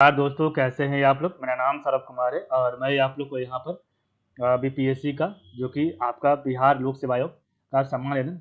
नमस्कार दोस्तों, कैसे हैं आप लोग? मेरा नाम सौरभ कुमार है और मैं आप लोग को यहाँ पर बीपीएससी का जो कि आपका बिहार लोक सेवा आयोग का सम्मान है ना,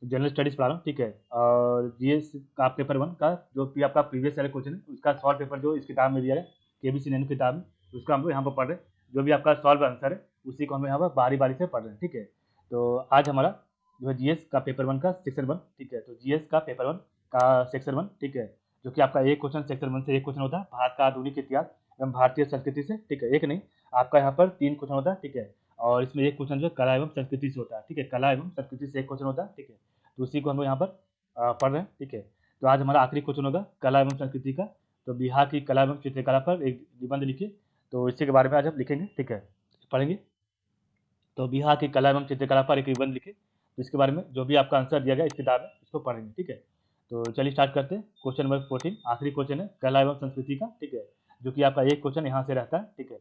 जनरल स्टडीज़ पढ़ा रहा हूँ, ठीक है? और जीएस का पेपर 1 का जो भी आपका प्रीवियस ईयर क्वेश्चन है, उसका सॉल्व पेपर जो इस किताब में दिया है, केबीसी नैनो किताब में, उसका हम लोग यहाँ पर पढ़ रहे हैं। जो भी आपका सॉल्व आंसर है, उसी को हम यहाँ पर बारी-बारी से पढ़ रहे हैं, ठीक है? तो आज हमारा जो है जीएस का पेपर 1 का सेक्शन 1, ठीक है? तो जीएस का पेपर 1 का सेक्शन 1, ठीक है? जो कि आपका एक क्वेश्चन सेक्शन 1 से एक क्वेश्चन होता है, भारत का आधुनिक इतिहास एवं भारतीय संस्कृति से, ठीक है? एक नहीं, आपका यहाँ पर 3 क्वेश्चन होता है, ठीक है? और इसमें एक क्वेश्चन जो है कला एवं संस्कृति से होता है, ठीक है? कला एवं संस्कृति से एक क्वेश्चन होता है, ठीक है? तो उसी को हम लोग यहाँ पर पढ़ रहे हैं, ठीक है? तो आज हमारा आखिरी क्वेश्चन होगा कला एवं संस्कृति का। तो बिहार की कला एवं चित्रकला पर एक निबंध लिखिए। तो इसी के बारे में आज हम लिखेंगे, ठीक है? पढ़ेंगे। तो बिहार की कला एवं चित्रकला पर एक निबंध लिखिए। तो इसके बारे में जो भी आपका आंसर दिया गया इस किताब में, इसको पढ़ेंगे, ठीक है? तो चलिए स्टार्ट करते हैं। क्वेश्चन नंबर 14 आखिरी क्वेश्चन है कला एवं संस्कृति का, ठीक है? जो कि आपका एक क्वेश्चन यहाँ से रहता है, ठीक है?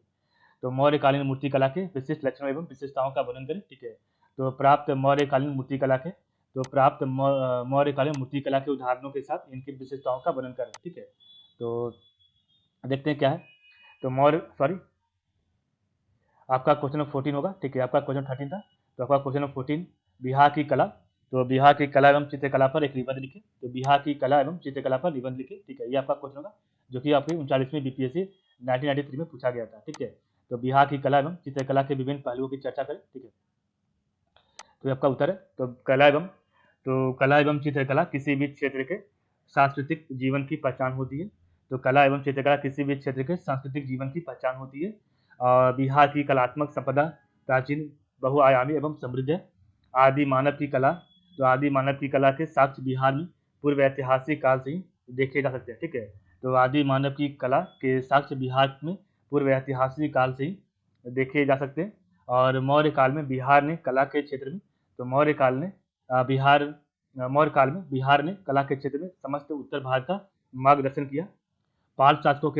तो मौर्यकालीन मूर्तिकला के विशिष्ट लक्षणों एवं विशेषताओं का वर्णन करें, ठीक है? तो प्राप्त मौर्यकालीन मूर्तिकला के मौर्यकालीन मूर्तिकला के उदाहरणों के साथ इनकी विशेषताओं का वर्णन करें, ठीक है? तो देखते हैं क्या है। तो आपका क्वेश्चन नंबर 14 होगा, ठीक है? आपका क्वेश्चन 13 था, तो आपका क्वेश्चन नंबर 14 बिहार की कला। तो बिहार की कला एवं चित्रकला पर एक निबंध लिखे। तो बिहार की कला एवं चित्रकला पर निबंध लिखे, ठीक है? ये आपका क्वेश्चन होगा, जो कि आपकी 39वीं बीपीएससी 1993 में पूछा गया था, ठीक है? तो बिहार की कला एवं चित्रकला के विभिन्न पहलुओं की चर्चा करें, ठीक है? तो आपका उत्तर है तो कला एवं चित्रकला किसी भी क्षेत्र के सांस्कृतिक जीवन की पहचान होती है। तो कला एवं चित्रकला किसी भी क्षेत्र के सांस्कृतिक जीवन की पहचान होती है। बिहार की कलात्मक संपदा प्राचीन, बहुआयामी एवं समृद्ध है। आदि मानव की कला तो आदि मानव की कला के साक्ष्य बिहार में पूर्व ऐतिहासिक काल से ही देखे जा सकते हैं, ठीक है? तो आदि मानव की कला के साक्ष्य बिहार में पूर्व ऐतिहासिक काल से ही देखे जा सकते हैं। और मौर्य काल में बिहार ने कला के क्षेत्र में तो मौर्य काल में बिहार ने कला के क्षेत्र में समस्त उत्तर भारत का मार्गदर्शन किया। पाल शासकों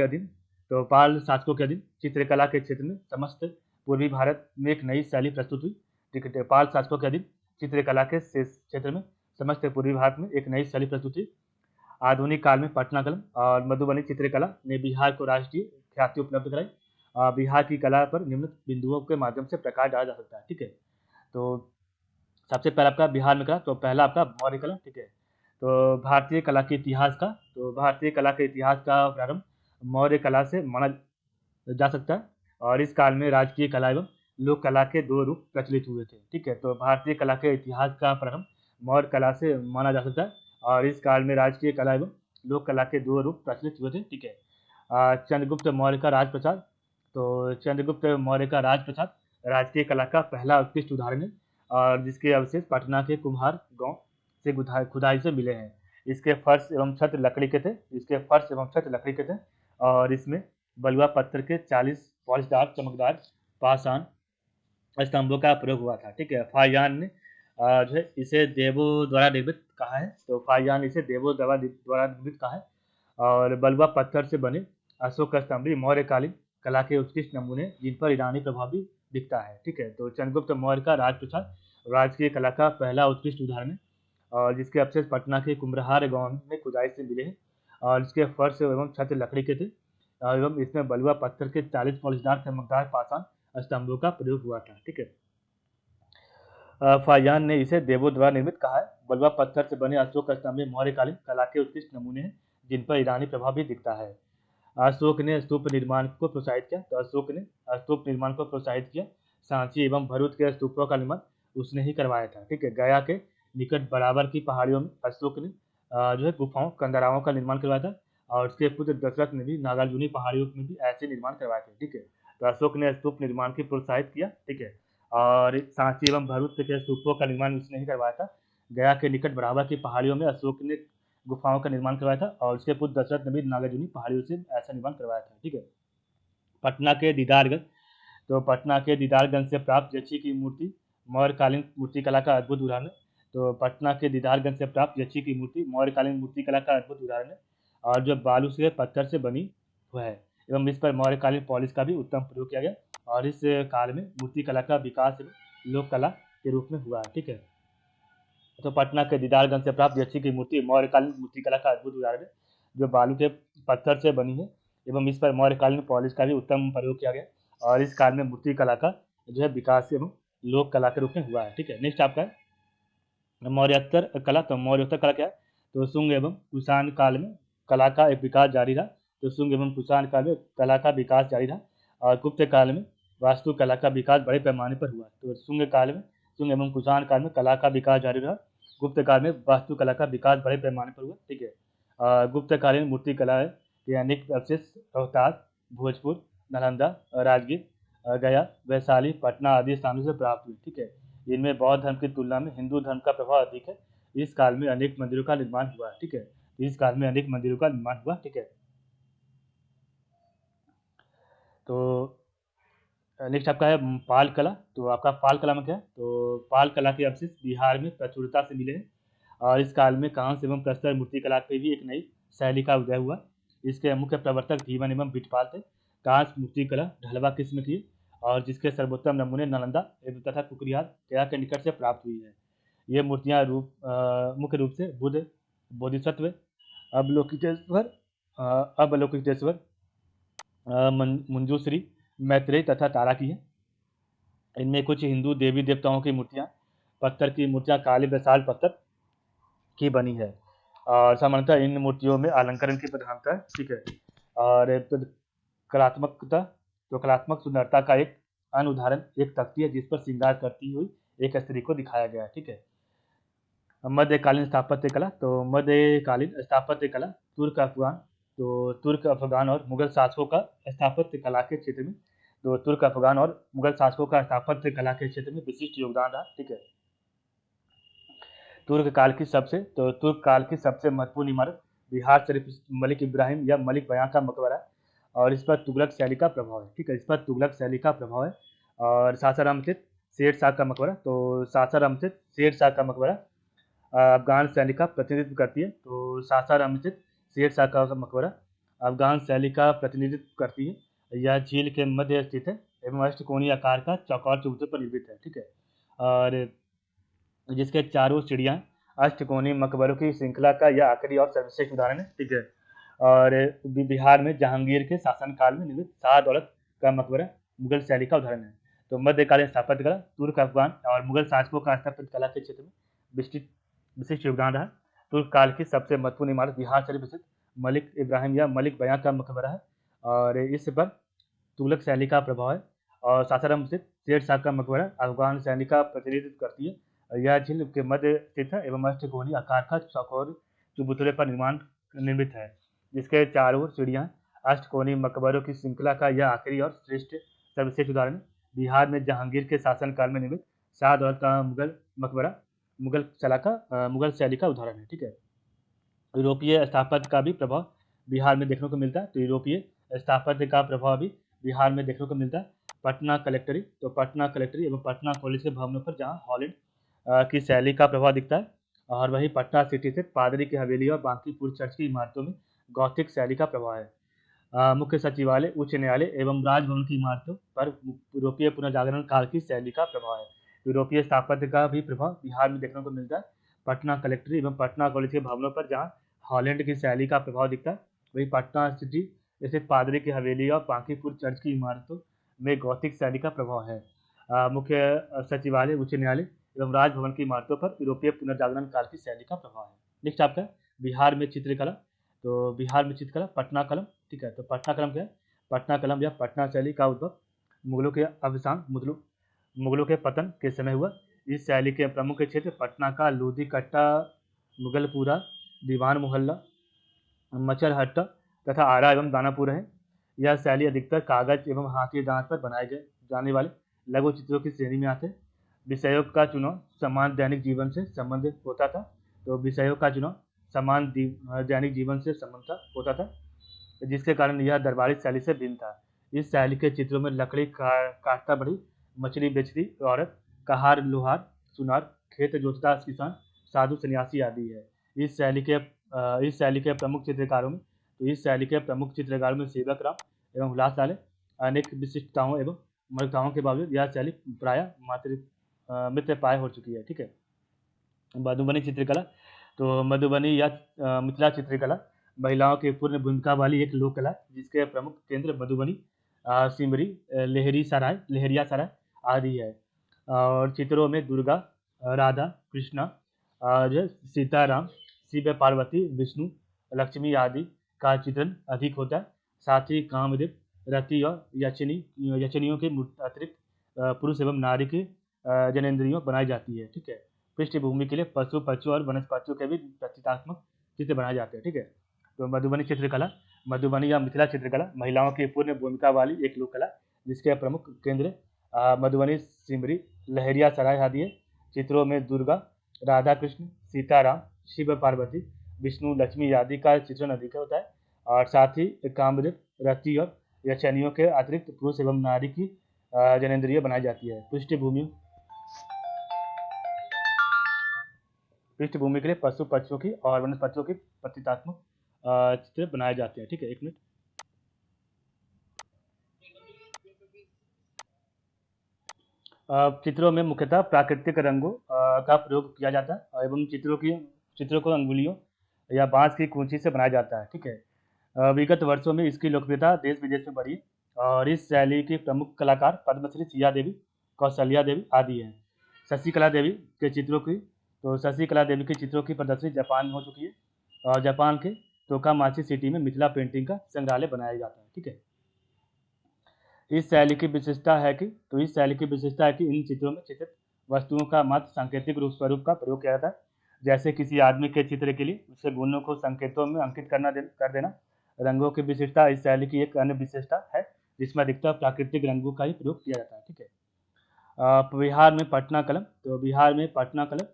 के अधीन चित्रकला के क्षेत्र में समस्त पूर्वी भारत में एक नई शैली प्रस्तुत हुई, ठीक है? पाल शासकों के अधीन चित्रकला के क्षेत्र में समस्त पूर्वी भारत में एक नई शैली प्रस्तुत हुई। आधुनिक काल में पटना कला और मधुबनी चित्रकला ने बिहार को राष्ट्रीय ख्याति उपलब्ध कराई। बिहार की कला पर निम्न बिंदुओं के माध्यम से प्रकाश डाला जा सकता है, ठीक है? तो सबसे पहला आपका बिहार में कला, तो पहला आपका मौर्य कला, ठीक है? तो भारतीय कला के इतिहास का प्रारंभ मौर्य कला से माना जा सकता है। और इस काल में राजकीय कला एवं लोक कला के दो रूप प्रचलित हुए थे, ठीक है? तो भारतीय कला के इतिहास का प्रारंभ मौर्य कला से माना जा सकता है और इस काल में राजकीय कला एवं लोक कला के दो रूप प्रचलित हुए थे, ठीक है? चंद्रगुप्त मौर्य का राजप्रसाद तो चंद्रगुप्त मौर्य का राजप्रसाद राजकीय कला का पहला उत्कृष्ट उदाहरण है और जिसके अवशेष पटना के कुम्हार गांव से खुदाई से मिले हैं। इसके फर्श एवं छत लकड़ी के थे और इसमें बलुआ पत्थर के 40 पॉलिशदार चमकदार पाषाण स्तंभों का प्रयोग हुआ था, ठीक है? फाहियान ने जो है इसे देवों द्वारा निर्मित कहा है। तो फाहियान इसे देवों द्वारा निर्मित कहा है और बलुआ पत्थर से बने अशोक का स्तंभ भी मौर्यकालीन कला के उत्कृष्ट नमूने जिन पर ईरानी प्रभाव भी दिखता है, ठीक है? तो चंद्रगुप्त मौर्य का राजप्रसाद राजकीय कला का पहला उत्कृष्ट उदाहरण है और जिसके अवशेष पटना के कुम्हरार गांव में खुदाई से मिले हैं और इसके फर्श एवं छत लकड़ी के थे एवं इसमें बलुआ पत्थर के 40 पॉलिशदार चमकदार पाषाण स्तंभों का प्रयोग हुआ था, ठीक है? फाहियान ने इसे देवों द्वारा निर्मित कहा है। बलुआ पत्थर से बने अशोक स्तंभ में मौर्यकालीन कला के उत्कृष्ट नमूने हैं जिन पर ईरानी प्रभाव भी दिखता है। अशोक ने स्तूप निर्माण को प्रोत्साहित किया। तो अशोक ने स्तूप निर्माण को प्रोत्साहित किया। सांची एवं भरूच के स्तूपों का निर्माण उसने ही करवाया था, ठीक है? गया के निकट बराबर की पहाड़ियों में अशोक ने जो है गुफाओं कंदराओं का निर्माण करवाया था और उसके पुत्र दशरथ ने भी नागार्जुनी पहाड़ियों में भी ऐसे निर्माण करवाए थे, ठीक है? तो अशोक ने स्तूप निर्माण की प्रोत्साहित किया, ठीक है? और सांची एवं भरूच के स्तूपों का निर्माण उसने ही करवाया था। गया के निकट बराबर की पहाड़ियों में अशोक ने गुफाओं का निर्माण करवाया था और उसके पुत्र दशरथ ने भी नागार्जुनी पहाड़ियों से ऐसा निर्माण करवाया था, ठीक है? पटना के दीदारगंज तो पटना के दीदारगंज से प्राप्त यक्षी की मूर्ति मौर्यकालीन मूर्तिकला का अद्भुत उदाहरण है। तो पटना के दीदारगंज से प्राप्त यक्षी की मूर्ति मौर्यकालीन मूर्तिकला का अद्भुत उदाहरण है और जो बालू से पत्थर से बनी हुआ है एवं इस पर मौर्यकालीन पॉलिश का भी उत्तम प्रयोग किया गया और इस काल में मूर्तिकला का विकास लोक कला के रूप में हुआ है, ठीक है? तो पटना के दीदारगंज से प्राप्त यक्षी की मूर्ति मौर्यकालीन मूर्तिकला का अद्भुत उदाहरण है जो बालू के पत्थर से बनी है एवं इस पर मौर्यकाल में पॉलिश का भी उत्तम प्रयोग किया गया और इस काल में मूर्ति कला का जो है विकास एवं लोक कला के रूप में हुआ है। ठीक है, नेक्स्ट आपका मौर्योत्तर कला। तो मौर्योत्तर कला क्या है? तो शुंग एवं कुषाण काल में कला का एक विकास जारी रहा। तो शुंग एवं कुषाण काल में कला का विकास जारी रहा और गुप्त काल में वास्तु कला का विकास बड़े पैमाने पर हुआ। तो शुंग एवं कुषाण काल में कला का विकास जारी रहा, गुप्त काल में वास्तु कला का विकास बड़े पैमाने पर हुआ। ठीक है, गुप्त कालीन मूर्ति कला के अनेक अवशेष रोहतास, भोजपुर, नालंदा, राजगीर, गया, वैशाली, पटना आदि स्थानों से प्राप्त हुई। ठीक है, इनमें बौद्ध धर्म की तुलना में हिंदू धर्म का प्रभाव अधिक है। इस काल में अनेक मंदिरों का निर्माण हुआ। ठीक है, इस काल में अनेक मंदिरों का निर्माण हुआ। ठीक है, तो नेक्स्ट आपका है पाल कला। तो आपका पाल कला में क्या है? तो पाल कला के अवशेष बिहार में प्रचुरता से मिले हैं और इस काल में कांस्य एवं प्रस्तर मूर्ति कला पे भी एक नई शैली का उदय हुआ। इसके मुख्य प्रवर्तक धीवन एवं बिटपाल थे। कांस्य मूर्ति कला ढलवा किस्म की और जिसके सर्वोत्तम नमूने नालंदा एवं तथा कुकरियार गया के निकट से प्राप्त हुई है। ये मूर्तियाँ मुख्य रूप से बुद्ध, बोधिसत्व, अवलोकितेश्वर अवलोकितेश्वर, मंजूश्री, मैत्रेय तथा तारा की है। इनमें कुछ हिंदू देवी देवताओं की मूर्तियाँ, पत्थर की मूर्तियाँ काली विशाल पत्थर की बनी है और सामान्यतः इन मूर्तियों में अलंकरण की प्रधानता है। ठीक है, और कलात्मकता, तो कलात्मक सुंदरता का एक अन्य उदाहरण एक तख्ती है जिस पर श्रृंगार करती हुई एक स्त्री को दिखाया गया है। ठीक है, मध्यकालीन स्थापत्य कला। तो मध्यकालीन स्थापत्य कला तुर्क अफगान और मुगल शासकों का स्थापत्य कला के क्षेत्र में तुर्क अफगान और मुगल शासकों का स्थापत्य कला के क्षेत्र में विशिष्ट योगदान रहा। ठीक है, तुर्क काल की सबसे महत्वपूर्ण इमारत बिहार शरीफ मलिक इब्राहिम या मलिक बयां का मकबरा और इस पर तुगलक शैली का प्रभाव है। ठीक है, इस पर तुगलक शैली का प्रभाव है। और सासाराम स्थित शेर शाह का मकबरा। तो सासाराम स्थित शेर शाह का मकबरा अफगान शैली का प्रतिनिधित्व करती है। तो सासाराम स्थित शेर शाह का मकबरा अफगान शैली का प्रतिनिधित्व करती है। यह झील के मध्य स्थित है एवं अष्टकोणीय आकार का चौकोर चबूतरे पर निर्मित है। ठीक है, और जिसके चारों सीढ़ियाँ अष्टकोणीय मकबरों की श्रृंखला का यह आखिरी और सर्वश्रेष्ठ उदाहरण है। ठीक है, और बिहार में जहांगीर के शासनकाल में निर्मित शाह दौलत का मकबरा मुगल शैली का उदाहरण है। तो मध्यकालीन स्थापत्य कला तुर्क अफगान और मुगल शासकों का स्थापत्य कला के क्षेत्र में विशिष्ट योगदान रहा। तुर्क काल की सबसे महत्वपूर्ण इमारत बिहार शरीफ स्थित मलिक इब्राहिम या मलिक बयां का मकबरा है और इस पर तुगलक शैली का प्रभाव है। और सासाराम स्थित शेर शाह का मकबरा अफगान शैली का प्रतिनिधित्व करती है। यह झील के मध्य स्थित है एवं अष्टकोणीय आकार का चौकोर चबूतरे पर निर्मित है, जिसके चारों सीढ़ियाँ अष्टकोणीय मकबरों की श्रृंखला का यह आखिरी और सर्वश्रेष्ठ उदाहरण है। बिहार में जहांगीर के शासनकाल में निर्मित शाह दौलत का मुगल मकबरा मुगल शैली का उदाहरण है। ठीक है, यूरोपीय स्थापत्य का भी प्रभाव बिहार में देखने को मिलता है। तो यूरोपीय स्थापत्य का प्रभाव भी बिहार में देखने को मिलता है। पटना कलेक्ट्री एवं पटना कॉलेज के भवनों पर जहाँ हॉलैंड की शैली का प्रभाव दिखता है और वहीं पटना सिटी स्थित पादरी की हवेली और बांकीपुर चर्च की इमारतों में गौथिक शैली का प्रभाव है। मुख्य सचिवालय, उच्च न्यायालय एवं राजभवन की इमारतों पर यूरोपीय पुनर्जागरण काल की शैली का प्रभाव है। यूरोपीय स्थापत्य का भी प्रभाव बिहार में देखने को मिलता है। पटना कलेक्ट्री एवं पटना कॉलेज के भवनों पर जहाँ हॉलैंड की शैली का प्रभाव दिखता है, वहीं पटना सिटी स्थित पादरी की हवेली और बांकीपुर चर्च की इमारतों में गौथिक शैली का प्रभाव है। मुख्य सचिवालय, उच्च न्यायालय एवं राजभवन की इमारतों पर यूरोपीय पुनर्जागरण काल की शैली का प्रभाव है। नेक्स्ट आपका बिहार में चित्रकला। तो बिहार में चित्रकला पटना कलम। ठीक है, तो पटना कलम क्या है? पटना कलम या पटना शैली का उद्भव मुगलों के अवसान मुगलों के पतन के समय हुआ। इस शैली के प्रमुख क्षेत्र पटना का लोधी कट्टा, मुगलपुरा, दीवान मोहल्ला, मचरहट्टा तथा आरा एवं दानापुर है। यह शैली अधिकतर कागज एवं हाथी दांत पर बनाए गए जाने वाले लघु चित्रों की श्रेणी में आते। विषयों का चुनाव समान दैनिक जीवन से संबंधित होता था। तो विषयों का चुनाव समान दैनिक जीवन से संबंधित होता था, जिसके कारण यह दरबारी शैली से भिन्न था। इस शैली के चित्रों में लकड़ी काटता बढ़ी, मछली बेचती औरत, कहार लोहार, सुनार, खेत जोतता किसान, साधु सन्यासी आदि है। इस शैली के प्रमुख चित्रकारों में सेवक राम एवं हुलास लाले। अनेक विशिष्टताओं एवं मर्यादाओं के बावजूद यह शैली प्रायः मित्र पाय हो चुकी है। ठीक है, मधुबनी चित्रकला। तो मधुबनी या मिथिला चित्रकला महिलाओं की पूर्ण भूमिका वाली एक लोक कला जिसके प्रमुख केंद्र मधुबनी, सिमरी, लहेरिया सराय आदि है। और चित्रों में दुर्गा, राधा, कृष्णा, जो है सीताराम, शिव पार्वती, विष्णु, लक्ष्मी आदि का चित्रण अधिक होता है। साथ ही कामदेव, रति और यक्षिणियों के अतिरिक्त पुरुष एवं नारी की जनेंद्रियों बनाई जाती है। ठीक है। पृष्ठभूमि के लिए पशु पक्षी और वनस्पतियों के भी प्रतीकात्मक चित्र बनाए जाते हैं। ठीक है। तो मधुबनी चित्रकला, मधुबनी या मिथिला चित्रकला महिलाओं की पूर्ण भूमिका वाली एक लोक कला जिसके प्रमुख केंद्र मधुबनी, सिमरी, लहेरिया सराय आदि है। चित्रों में दुर्गा, राधा कृष्ण, सीताराम, शिव पार्वती, विष्णु, लक्ष्मी आदि का चित्रण अधिक होता है। और साथ ही कामदेव, रति और यक्षिणियों के अतिरिक्त पुरुष एवं नारी की जनेंद्रिय बनाई जाती है। पृष्ठभूमि के लिए पशु पक्षियों की और वनस्पतियों की प्रतीकात्मक चित्र बनाए जाते हैं। ठीक है, एक मिनट। चित्रों में मुख्यतः प्राकृतिक रंगों का प्रयोग किया जाता है एवं चित्रों को अंगुलियों या बांस की कूंची से बनाया जाता है। ठीक है। विगत वर्षों में इसकी लोकप्रियता देश विदेश में बढ़ी और इस शैली की प्रमुख कलाकार पद्मश्री सिया देवी, कौशल्या देवी आदि हैं। शशिकला देवी के चित्रों की शशिकला देवी के चित्रों की प्रदर्शनी जापान में हो चुकी है और जापान के तोकामाची सिटी में मिथिला पेंटिंग का संग्रहालय बनाया जाता है। ठीक है। इस शैली की विशेषता है कि इन चित्रों में चित्रित वस्तुओं का मात्र सांकेतिक स्वरूप का प्रयोग किया जाता है। जैसे किसी आदमी के चित्र के लिए उसके गुणों को संकेतों में अंकित कर देना। रंगों की विशेषता इस शैली की एक अन्य विशेषता है जिसमें अधिकतर प्राकृतिक रंगों का ही प्रयोग किया जाता है। ठीक है। बिहार में पटना कलम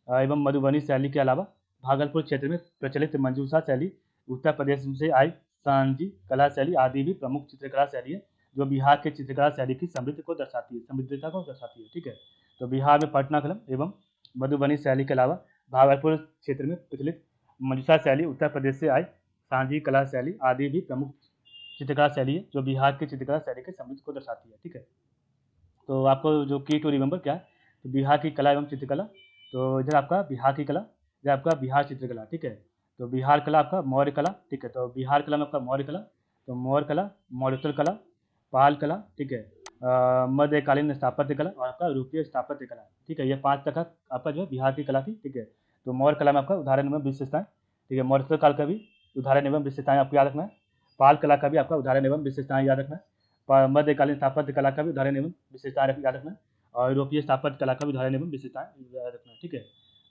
एवं मधुबनी शैली के अलावा भागलपुर क्षेत्र में प्रचलित मंजूषा शैली, उत्तर प्रदेश से आई सांजी कला शैली आदि भी प्रमुख चित्रकला शैली है जो बिहार के चित्रकला शैली की समृद्धता को दर्शाती है। ठीक है। तो बिहार में पटना कलम एवं मधुबनी शैली के अलावा भागलपुर क्षेत्र में प्रचलित मंजूषा शैली, उत्तर प्रदेश से आई सांझी कला शैली आदि भी प्रमुख चित्रकला शैली है जो बिहार की चित्रकला शैली की समृद्धि को दर्शाती है। ठीक है। तो आपको जो की टू रिमेंबर क्या है, तो बिहार की कला एवं चित्रकला, तो इधर आपका बिहार की कला, इधर आपका बिहार चित्रकला। ठीक है। तो बिहार कला आपका मौर्य कला। ठीक है। तो बिहार कला में आपका मौर्य कला, तो मौर्य कला, मौर्योत्तर कला, पाल कला। ठीक है। मध्यकालीन स्थापत्य कला और आपका रूपीय स्थापत्य कला। ठीक है। ये 5 तक आपका जो है बिहार की कला थी। ठीक है। तो मौर्य कला में आपका उदाहरण एवं विशेषताएं। ठीक है। मौर्योत्तर काल का भी उदाहरण एवं विशेषताएं आपको याद रखना है। पाल कला का भी आपका उदाहरण एवं विशेषताएं याद रखना है। मध्यकालीन स्थापत्य कला का भी उदाहरण एवं विशेषताएं याद रखना है और यूरोपीय स्थापत्य कला का भी उदाहरण एवं विशेषताएं याद रखना है। ठीक है।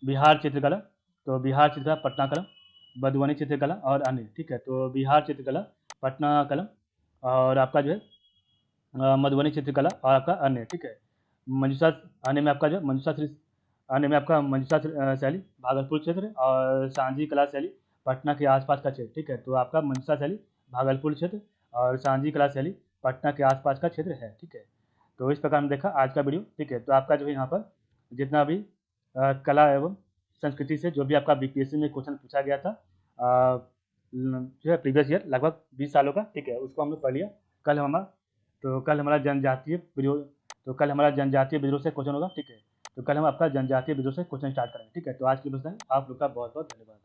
बिहार चित्रकला, तो बिहार चित्रकला पटना कलम, मधुबनी चित्रकला और अन्य। ठीक है। तो बिहार चित्रकला, पटना कलम और आपका जो है मधुबनी चित्रकला और आपका अन्य। ठीक है। मंजूषा अन्य में आपका जो मंजूषा शैली भागलपुर क्षेत्र और सांझी कला शैली पटना के आसपास का क्षेत्र। ठीक है। तो आपका मंजूषा शैली भागलपुर क्षेत्र और सांझी कला शैली पटना के आसपास का क्षेत्र है। ठीक है। तो इस प्रकार हमने देखा आज का वीडियो। ठीक है। तो आपका जो है यहाँ पर जितना भी कला एवं संस्कृति से जो भी आपका बीपीएससी में क्वेश्चन पूछा गया था जो है प्रीवियस ईयर लगभग 20 सालों का। ठीक है। उसको हमने पढ़ लिया। कल हमारा जनजातीय विद्रोह से क्वेश्चन होगा। ठीक है। तो कल हम आपका जनजातीय विद्रोह से क्वेश्चन स्टार्ट करेंगे। ठीक है। तो आज की बस आप लोग का बहुत बहुत धन्यवाद।